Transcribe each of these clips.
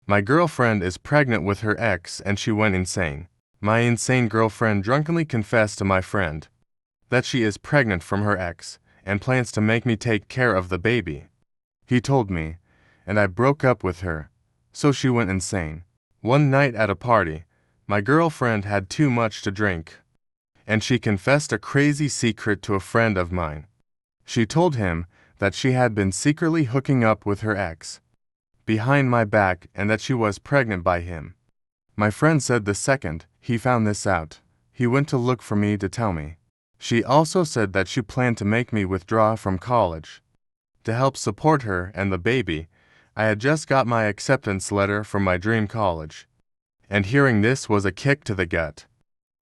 My girlfriend is pregnant with her ex and she went insane. My insane girlfriend drunkenly confessed to my friend that she is pregnant from her ex and plans to make me take care of the baby. He told me, and I broke up with her, so she went insane. One night at a party, my girlfriend had too much to drink, and she confessed a crazy secret to a friend of mine. She told him that she had been secretly hooking up with her ex behind my back and that she was pregnant by him. My friend said the second he found this out, he went to look for me to tell me. She also said that she planned to make me withdraw from college. To help support her and the baby, I had just got my acceptance letter from my dream college. And hearing this was a kick to the gut.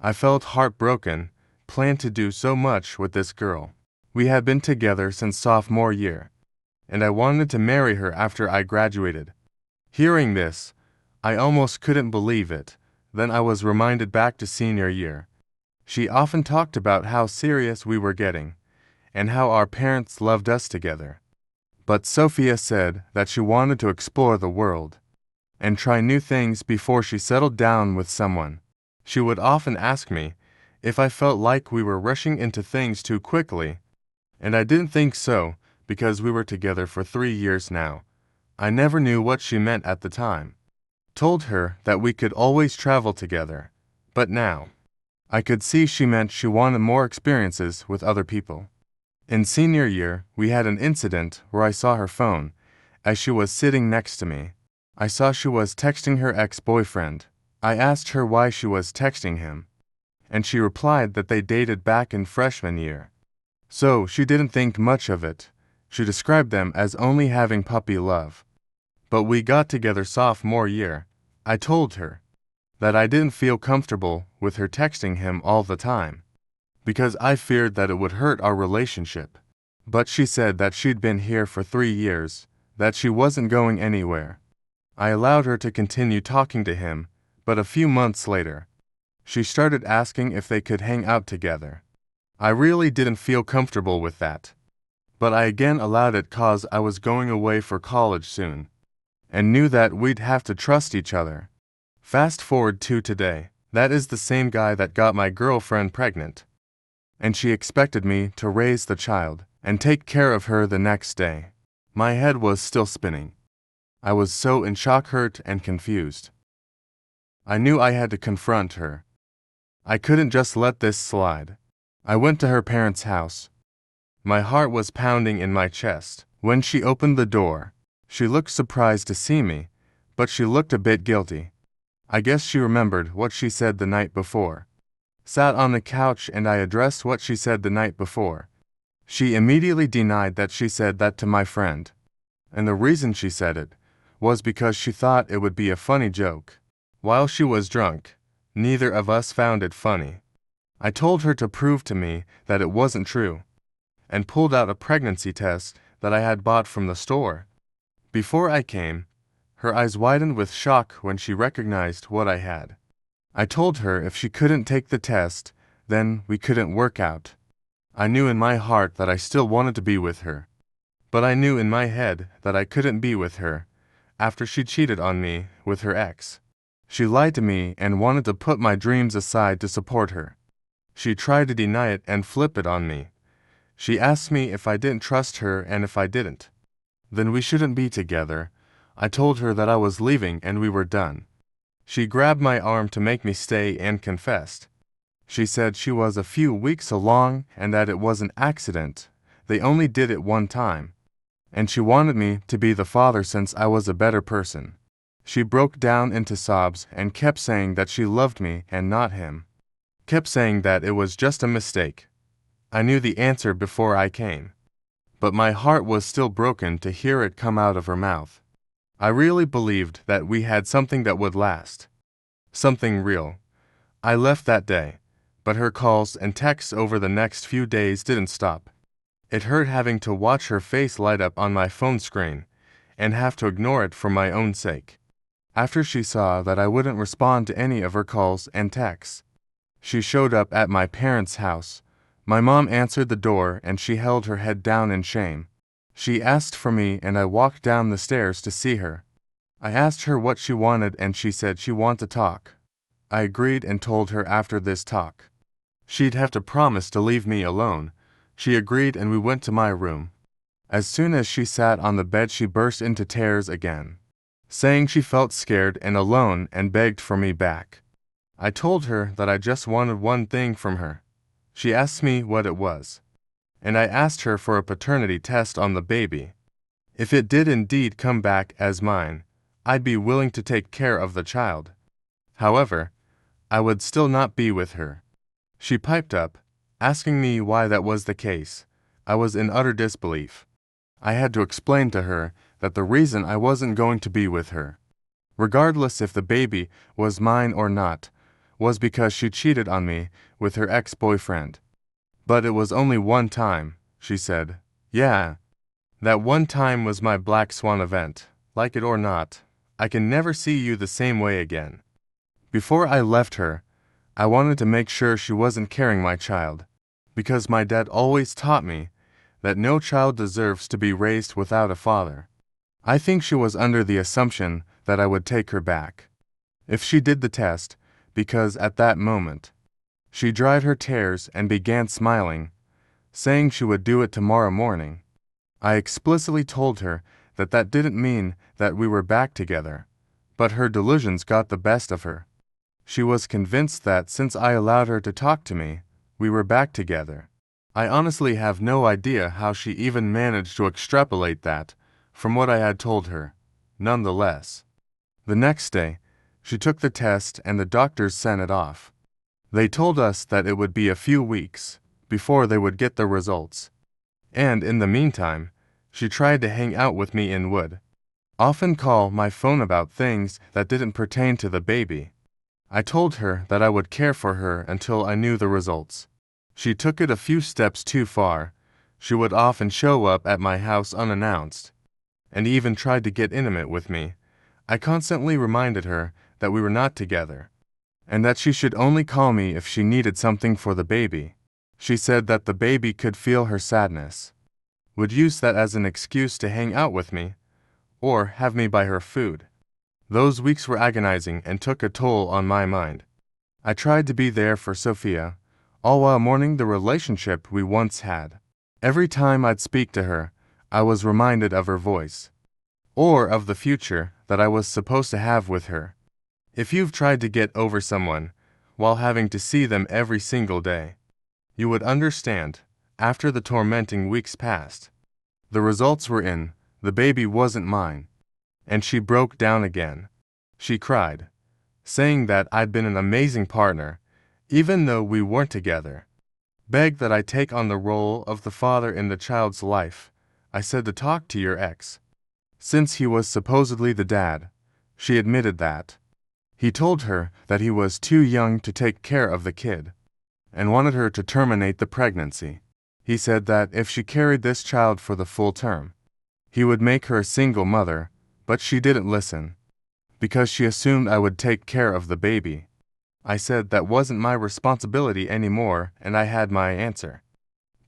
I felt heartbroken, planned to do so much with this girl. We had been together since sophomore year, and I wanted to marry her after I graduated. Hearing this, I almost couldn't believe it. Then I was reminded back to senior year. She often talked about how serious we were getting, and how our parents loved us together. But Sophia said that she wanted to explore the world and try new things before she settled down with someone. She would often ask me if I felt like we were rushing into things too quickly, and I didn't think so because we were together for 3 years now. I never knew what she meant at the time. Told her that we could always travel together, but now I could see she meant she wanted more experiences with other people. In senior year, we had an incident where I saw her phone as she was sitting next to me. I saw she was texting her ex-boyfriend. I asked her why she was texting him, and she replied that they dated back in freshman year. So she didn't think much of it. She described them as only having puppy love. But we got together sophomore year. I told her that I didn't feel comfortable with her texting him all the time, because I feared that it would hurt our relationship. But she said that she'd been here for 3 years, that she wasn't going anywhere. I allowed her to continue talking to him, but a few months later, she started asking if they could hang out together. I really didn't feel comfortable with that, but I again allowed it cause I was going away for college soon, and knew that we'd have to trust each other. Fast forward to today, that is the same guy that got my girlfriend pregnant, and she expected me to raise the child and take care of her the next day. My head was still spinning. I was so in shock, hurt, and confused. I knew I had to confront her. I couldn't just let this slide. I went to her parents' house. My heart was pounding in my chest. When she opened the door, she looked surprised to see me, but she looked a bit guilty. I guess she remembered what she said the night before. Sat on the couch and I addressed what she said the night before. She immediately denied that she said that to my friend. And the reason she said it was because she thought it would be a funny joke. While she was drunk, neither of us found it funny. I told her to prove to me that it wasn't true, and pulled out a pregnancy test that I had bought from the store. Before I came, her eyes widened with shock when she recognized what I had. I told her if she couldn't take the test, then we couldn't work out. I knew in my heart that I still wanted to be with her, but I knew in my head that I couldn't be with her after she cheated on me with her ex. She lied to me and wanted to put my dreams aside to support her. She tried to deny it and flip it on me. She asked me if I didn't trust her, and if I didn't, then we shouldn't be together. I told her that I was leaving and we were done. She grabbed my arm to make me stay and confessed. She said she was a few weeks along and that it was an accident. They only did it one time, and she wanted me to be the father since I was a better person. She broke down into sobs and kept saying that she loved me and not him. Kept saying that it was just a mistake. I knew the answer before I came, but my heart was still broken to hear it come out of her mouth. I really believed that we had something that would last. Something real. I left that day, but her calls and texts over the next few days didn't stop. It hurt having to watch her face light up on my phone screen and have to ignore it for my own sake. After she saw that I wouldn't respond to any of her calls and texts, she showed up at my parents' house. My mom answered the door and she held her head down in shame. She asked for me and I walked down the stairs to see her. I asked her what she wanted and she said she wanted to talk. I agreed and told her after this talk she'd have to promise to leave me alone. She agreed and we went to my room. As soon as she sat on the bed she burst into tears again, saying she felt scared and alone and begged for me back. I told her that I just wanted one thing from her. She asked me what it was, and I asked her for a paternity test on the baby. If it did indeed come back as mine, I'd be willing to take care of the child. However, I would still not be with her. She piped up, asking me why that was the case. I was in utter disbelief. I had to explain to her that the reason I wasn't going to be with her, regardless if the baby was mine or not, was because she cheated on me with her ex-boyfriend. But it was only one time, she said. Yeah, that one time was my black swan event. Like it or not, I can never see you the same way again. Before I left her, I wanted to make sure she wasn't carrying my child, because my dad always taught me that no child deserves to be raised without a father. I think she was under the assumption that I would take her back if she did the test, because at that moment, she dried her tears and began smiling, saying she would do it tomorrow morning. I explicitly told her that that didn't mean that we were back together, but her delusions got the best of her. She was convinced that since I allowed her to talk to me, we were back together. I honestly have no idea how she even managed to extrapolate that from what I had told her. Nonetheless, the next day, she took the test and the doctors sent it off. They told us that it would be a few weeks before they would get the results. And in the meantime, she tried to hang out with me and would often call my phone about things that didn't pertain to the baby. I told her that I would care for her until I knew the results. She took it a few steps too far. She would often show up at my house unannounced, and even tried to get intimate with me. I constantly reminded her that we were not together, and that she should only call me if she needed something for the baby. She said that the baby could feel her sadness, would use that as an excuse to hang out with me, or have me buy her food. Those weeks were agonizing and took a toll on my mind. I tried to be there for Sophia, all while mourning the relationship we once had. Every time I'd speak to her, I was reminded of her voice, or of the future that I was supposed to have with her. If you've tried to get over someone while having to see them every single day, you would understand. After the tormenting weeks passed, the results were in, the baby wasn't mine, and she broke down again. She cried, saying that I'd been an amazing partner, even though we weren't together. Begged that I take on the role of the father in the child's life. I said to talk to your ex, since he was supposedly the dad. She admitted that he told her that he was too young to take care of the kid, and wanted her to terminate the pregnancy. He said that if she carried this child for the full term, he would make her a single mother, but she didn't listen, because she assumed I would take care of the baby. I said that wasn't my responsibility anymore, and I had my answer.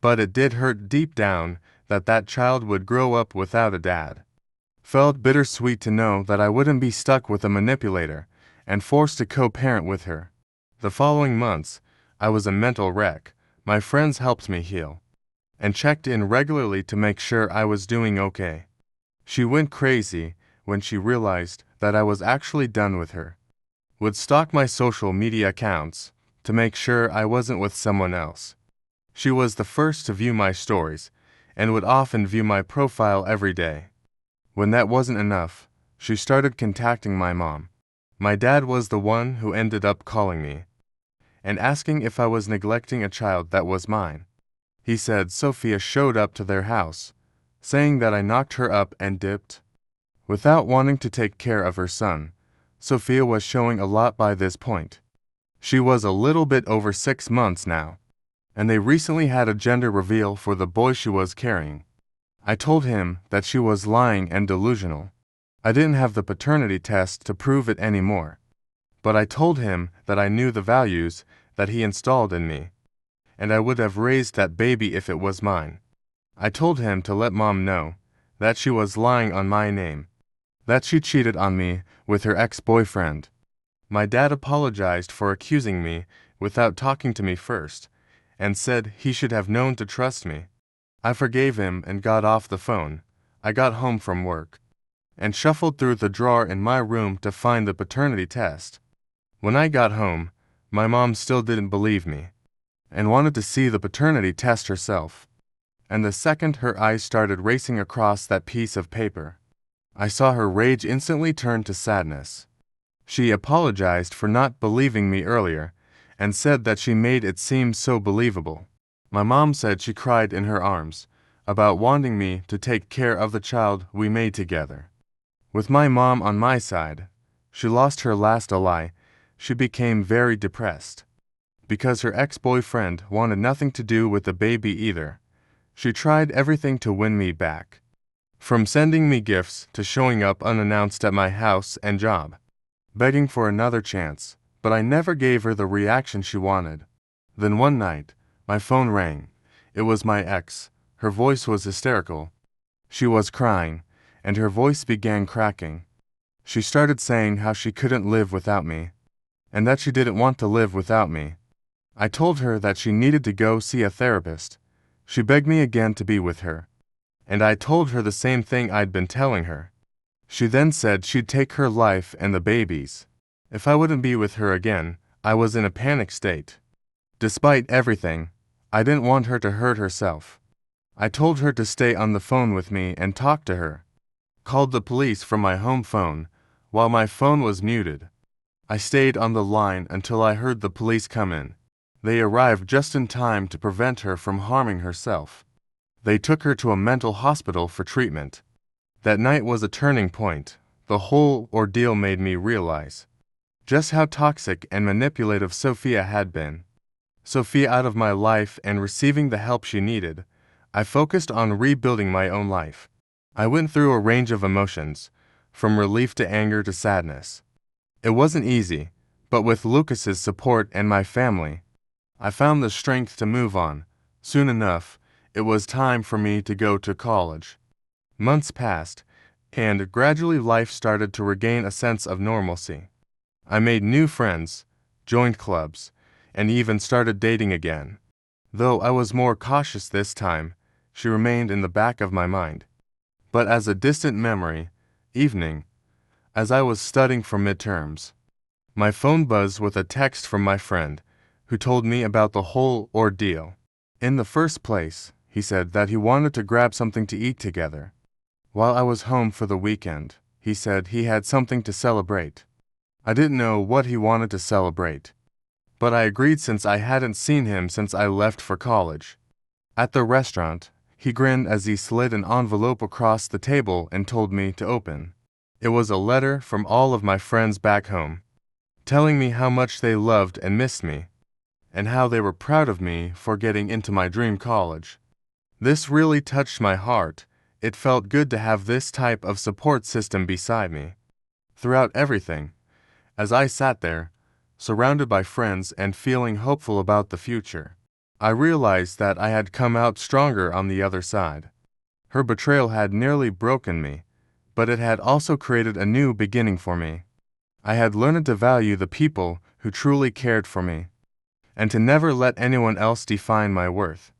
But it did hurt deep down that that child would grow up without a dad. Felt bittersweet to know that I wouldn't be stuck with a manipulator and forced to co-parent with her. The following months, I was a mental wreck. My friends helped me heal, and checked in regularly to make sure I was doing okay. She went crazy when she realized that I was actually done with her. Would stalk my social media accounts to make sure I wasn't with someone else. She was the first to view my stories, and would often view my profile every day. When that wasn't enough, she started contacting my mom. My dad was the one who ended up calling me and asking if I was neglecting a child that was mine. He said Sophia showed up to their house, saying that I knocked her up and dipped. Without wanting to take care of her son, Sophia was showing a lot by this point. She was a little bit over 6 months now, and they recently had a gender reveal for the boy she was carrying. I told him that she was lying and delusional. I didn't have the paternity test to prove it anymore, but I told him that I knew the values that he installed in me, and I would have raised that baby if it was mine. I told him to let Mom know that she was lying on my name. that she cheated on me with her ex-boyfriend. My dad apologized for accusing me without talking to me first, and said he should have known to trust me. I forgave him and got off the phone. I got home from work and shuffled through the drawer in my room to find the paternity test. When I got home, my mom still didn't believe me and wanted to see the paternity test herself. And the second her eyes started racing across that piece of paper, I saw her rage instantly turn to sadness. She apologized for not believing me earlier and said that she made it seem so believable. My mom said she cried in her arms about wanting me to take care of the child we made together. With my mom on my side, she lost her last ally. She became very depressed because her ex-boyfriend wanted nothing to do with the baby either. She tried everything to win me back, from sending me gifts to showing up unannounced at my house and job, begging for another chance, but I never gave her the reaction she wanted. Then one night, my phone rang. It was my ex. Her voice was hysterical. She was crying, and her voice began cracking. She started saying how she couldn't live without me, and that she didn't want to live without me. I told her that she needed to go see a therapist. She begged me again to be with her, and I told her the same thing I'd been telling her. She then said she'd take her life and the baby's if I wouldn't be with her again. I was in a panic state. Despite everything, I didn't want her to hurt herself. I told her to stay on the phone with me and talk to her. Called the police from my home phone while my phone was muted. I stayed on the line until I heard the police come in. They arrived just in time to prevent her from harming herself. They took her to a mental hospital for treatment. That night was a turning point. The whole ordeal made me realize just how toxic and manipulative Sophia had been. Sophia out of my life and receiving the help she needed, I focused on rebuilding my own life. I went through a range of emotions, from relief to anger to sadness. It wasn't easy, but with Lucas's support and my family, I found the strength to move on. Soon enough, it was time for me to go to college. Months passed, and gradually life started to regain a sense of normalcy. I made new friends, joined clubs, and even started dating again. Though I was more cautious this time, she remained in the back of my mind. But as a distant memory, evening, as I was studying for midterms, my phone buzzed with a text from my friend, who told me about the whole ordeal. In the first place, he said that he wanted to grab something to eat together. While I was home for the weekend, he said he had something to celebrate. I didn't know what he wanted to celebrate, but I agreed since I hadn't seen him since I left for college. At the restaurant, he grinned as he slid an envelope across the table and told me to open. It was a letter from all of my friends back home, telling me how much they loved and missed me, and how they were proud of me for getting into my dream college. This really touched my heart. It felt good to have this type of support system beside me throughout everything. As I sat there, surrounded by friends and feeling hopeful about the future, I realized that I had come out stronger on the other side. Her betrayal had nearly broken me, but it had also created a new beginning for me. I had learned to value the people who truly cared for me, and to never let anyone else define my worth.